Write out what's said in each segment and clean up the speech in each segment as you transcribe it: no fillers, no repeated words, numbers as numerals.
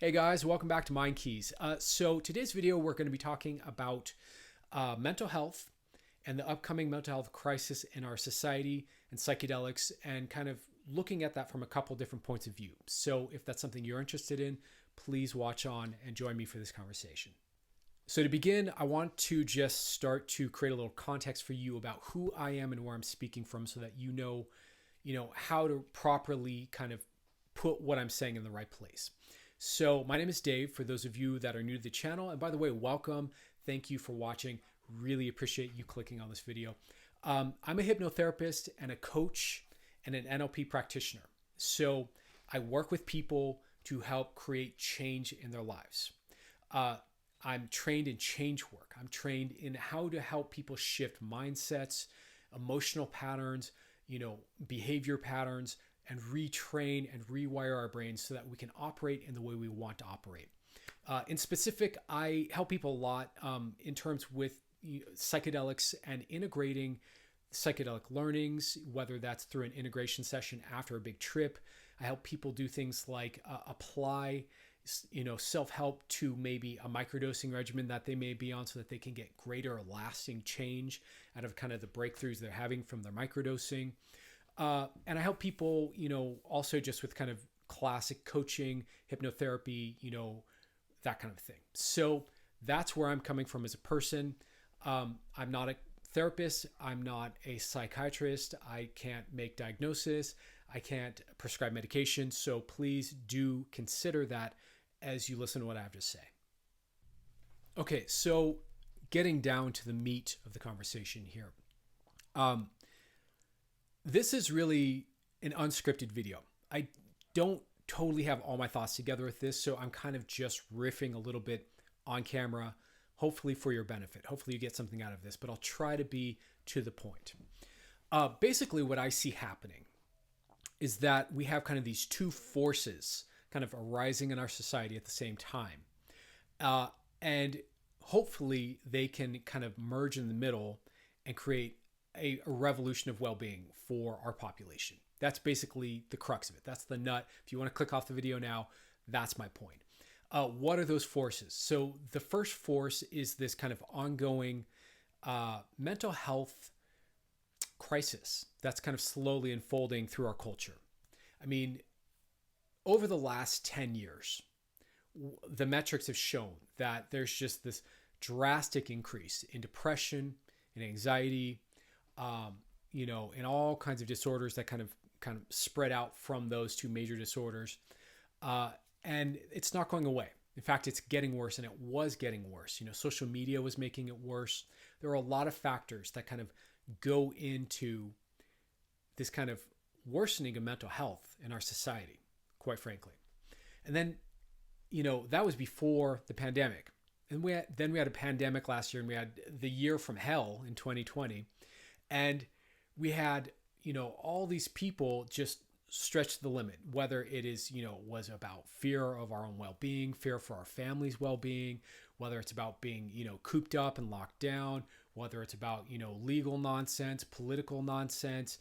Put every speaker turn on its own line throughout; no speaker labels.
Hey guys, welcome back to Mind Keys. So today's video, we're going to be talking about mental health and the upcoming mental health crisis in our society and psychedelics, and kind of looking at that from a couple different points of view. So if that's something you're interested in, please watch on and join me for this conversation. So to begin, I want to just start to create a little context for you about who I am and where I'm speaking from, so that you know how to properly kind of put what I'm saying in the right place. So my name is Dave, for those of you that are new to the channel. And by the way, welcome. Thank you for watching. Really appreciate you clicking on this video. I'm a hypnotherapist and a coach and an NLP practitioner. So I work with people to help create change in their lives. I'm trained in change work. I'm trained in how to help people shift mindsets, emotional patterns, behavior patterns, and retrain and rewire our brains so that we can operate in the way we want to operate. In specific, I help people a lot in terms with psychedelics and integrating psychedelic learnings, whether that's through an integration session after a big trip. I help people do things like apply self-help to maybe a microdosing regimen that they may be on, so that they can get greater lasting change out of kind of the breakthroughs they're having from their microdosing. And I help people, also just with kind of classic coaching, hypnotherapy, that kind of thing. So that's where I'm coming from as a person. I'm not a therapist. I'm not a psychiatrist. I can't make diagnosis. I can't prescribe medication. So please do consider that as you listen to what I have to say. Okay, so getting down to the meat of the conversation here. This is really an unscripted video. I don't totally have all my thoughts together with this, so I'm kind of just riffing a little bit on camera, hopefully for your benefit. Hopefully you get something out of this, but I'll try to be to the point. Basically, what I see happening is that we have kind of these two forces kind of arising in our society at the same time. And hopefully they can kind of merge in the middle and create a revolution of well-being for our population. That's basically the crux of it. That's the nut. If you want to click off the video now, that's my point. What are those forces? So the first force is this kind of ongoing mental health crisis that's kind of slowly unfolding through our culture. I mean, over the last 10 years, the metrics have shown that there's just this drastic increase in depression, in anxiety, in all kinds of disorders that kind of spread out from those two major disorders. And it's not going away. In fact, it's getting worse, and it was getting worse. Social media was making it worse. There are a lot of factors that kind of go into this kind of worsening of mental health in our society, quite frankly. And then, that was before the pandemic. And then we had a pandemic last year, and we had the year from hell in 2020. And we had, all these people just stretch to the limit, whether it is, was about fear of our own well-being, fear for our family's well-being, whether it's about being, cooped up and locked down, whether it's about, legal nonsense, political nonsense,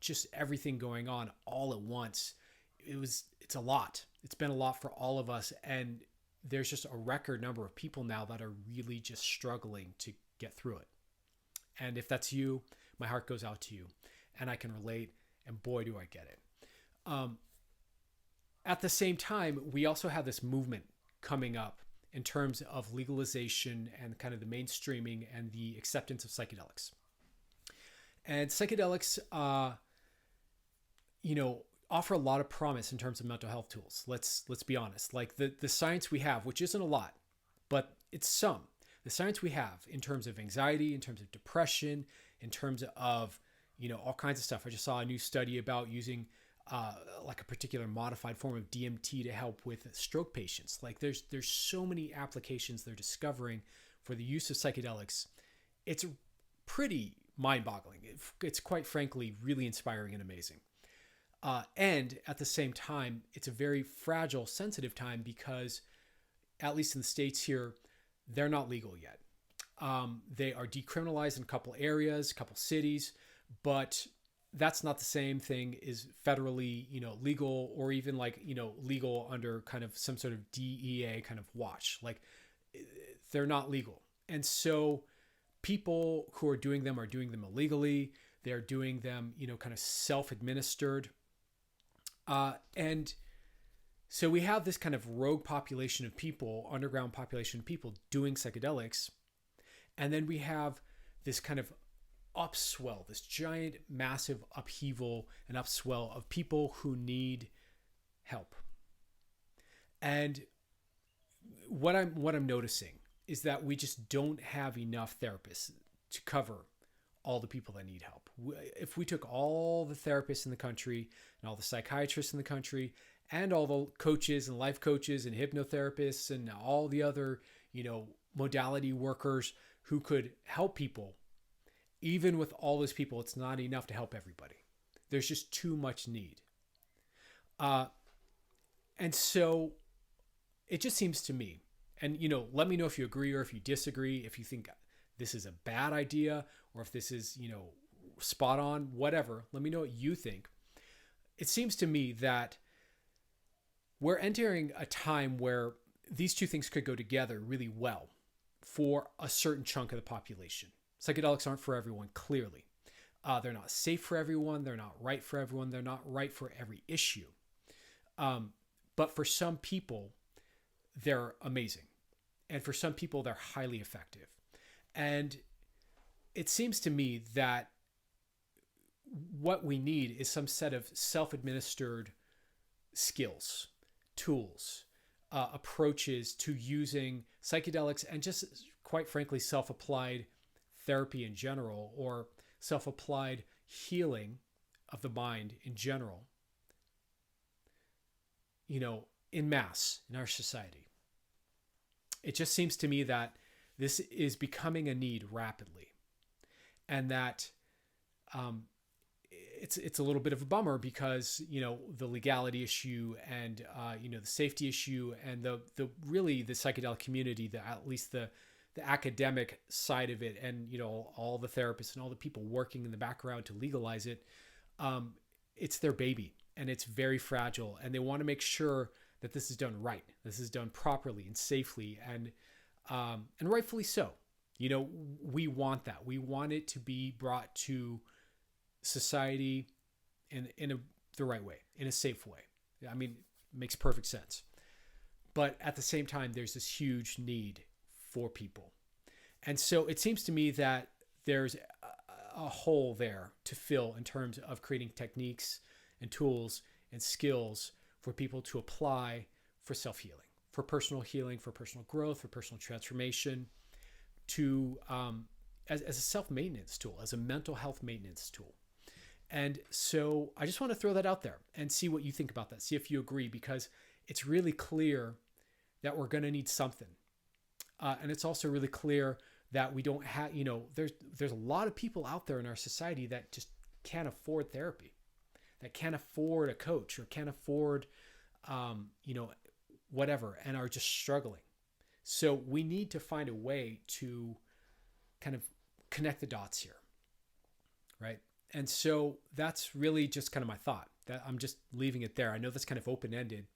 just everything going on all at once. It's a lot. It's been a lot for all of us. And there's just a record number of people now that are really just struggling to get through it. And if that's you, my heart goes out to you, and I can relate, and boy, do I get it. At the same time, we also have this movement coming up in terms of legalization and kind of the mainstreaming and the acceptance of psychedelics. And psychedelics, offer a lot of promise in terms of mental health tools. Let's be honest. Like the science we have, which isn't a lot, but it's some. The science we have in terms of anxiety, in terms of depression, in terms of, all kinds of stuff. I just saw a new study about using like a particular modified form of DMT to help with stroke patients. Like there's so many applications they're discovering for the use of psychedelics. It's pretty mind-boggling. It's quite frankly really inspiring and amazing. And at the same time, it's a very fragile, sensitive time because, at least in the States here, they're not legal yet. They are decriminalized in a couple areas, a couple cities, but that's not the same thing as federally, legal, or even like, legal under kind of some sort of DEA kind of watch. Like, they're not legal. And so people who are doing them illegally. They're doing them, kind of self-administered. And so we have this kind of rogue population of people, underground population of people doing psychedelics. And then we have this kind of upswell, this giant, massive upheaval and upswell of people who need help. And what I'm noticing is that we just don't have enough therapists to cover all the people that need help. If we took all the therapists in the country and all the psychiatrists in the country and all the coaches and life coaches and hypnotherapists and all the other, modality workers who could help people, even with all those people, it's not enough to help everybody. There's just too much need. And so it just seems to me, and, let me know if you agree or if you disagree, if you think this is a bad idea or if this is, spot on, whatever. Let me know what you think. It seems to me that we're entering a time where these two things could go together really well for a certain chunk of the population. Psychedelics aren't for everyone, clearly. They're not safe for everyone. They're not right for everyone. They're not right for every issue. But for some people, they're amazing. And for some people, they're highly effective. And it seems to me that what we need is some set of self-administered skills, tools, approaches to using psychedelics and just, quite frankly, self-applied therapy in general, or self-applied healing of the mind in general, in mass in our society. It just seems to me that this is becoming a need rapidly, and that it's a little bit of a bummer because, the legality issue and, the safety issue and the really the psychedelic community, at least the academic side of it, and, all the therapists and all the people working in the background to legalize it, it's their baby and it's very fragile, and they want to make sure that this is done right. This is done properly and safely, and rightfully so. We want that. We want it to be brought to society in the right way, in a safe way. I mean, it makes perfect sense. But at the same time, there's this huge need for people. And so it seems to me that there's a hole there to fill in terms of creating techniques and tools and skills for people to apply for self-healing, for personal healing, for personal growth, for personal transformation, to as a self-maintenance tool, as a mental health maintenance tool. And so I just want to throw that out there and see what you think about that. See if you agree, because it's really clear that we're going to need something. And it's also really clear that we don't have, there's a lot of people out there in our society that just can't afford therapy, that can't afford a coach or can't afford, whatever, and are just struggling. So we need to find a way to kind of connect the dots here, right? And so that's really just kind of my thought. That I'm just leaving it there. I know that's kind of open-ended.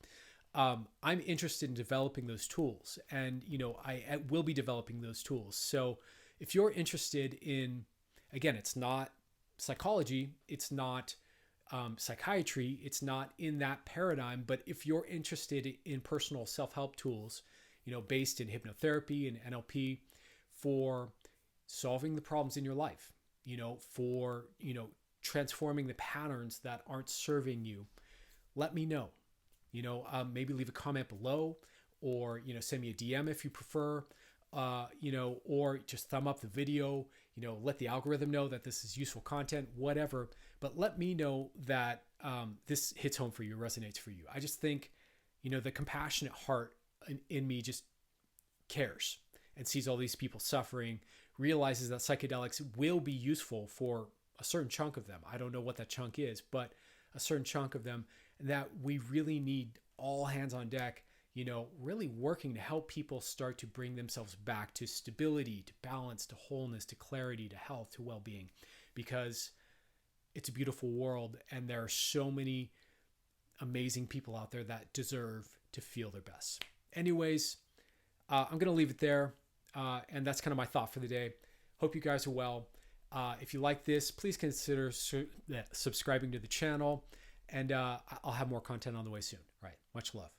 I'm interested in developing those tools, and I will be developing those tools. So if you're interested in, again, it's not psychology, it's not psychiatry, it's not in that paradigm, but if you're interested in personal self-help tools, based in hypnotherapy and NLP for solving the problems in your life, for, transforming the patterns that aren't serving you, let me know. Maybe leave a comment below, or, send me a DM if you prefer, or just thumb up the video, let the algorithm know that this is useful content, whatever. But let me know that this hits home for you, resonates for you. I just think, the compassionate heart in me just cares and sees all these people suffering, realizes that psychedelics will be useful for a certain chunk of them. I don't know what that chunk is, but a certain chunk of them, that we really need all hands on deck, really working to help people start to bring themselves back to stability, to balance, to wholeness, to clarity, to health, to well-being. Because it's a beautiful world, and there are so many amazing people out there that deserve to feel their best. Anyways, I'm going to leave it there. And that's kind of my thought for the day. Hope you guys are well. If you like this, please consider subscribing to the channel, and I'll have more content on the way soon. All right. Much love.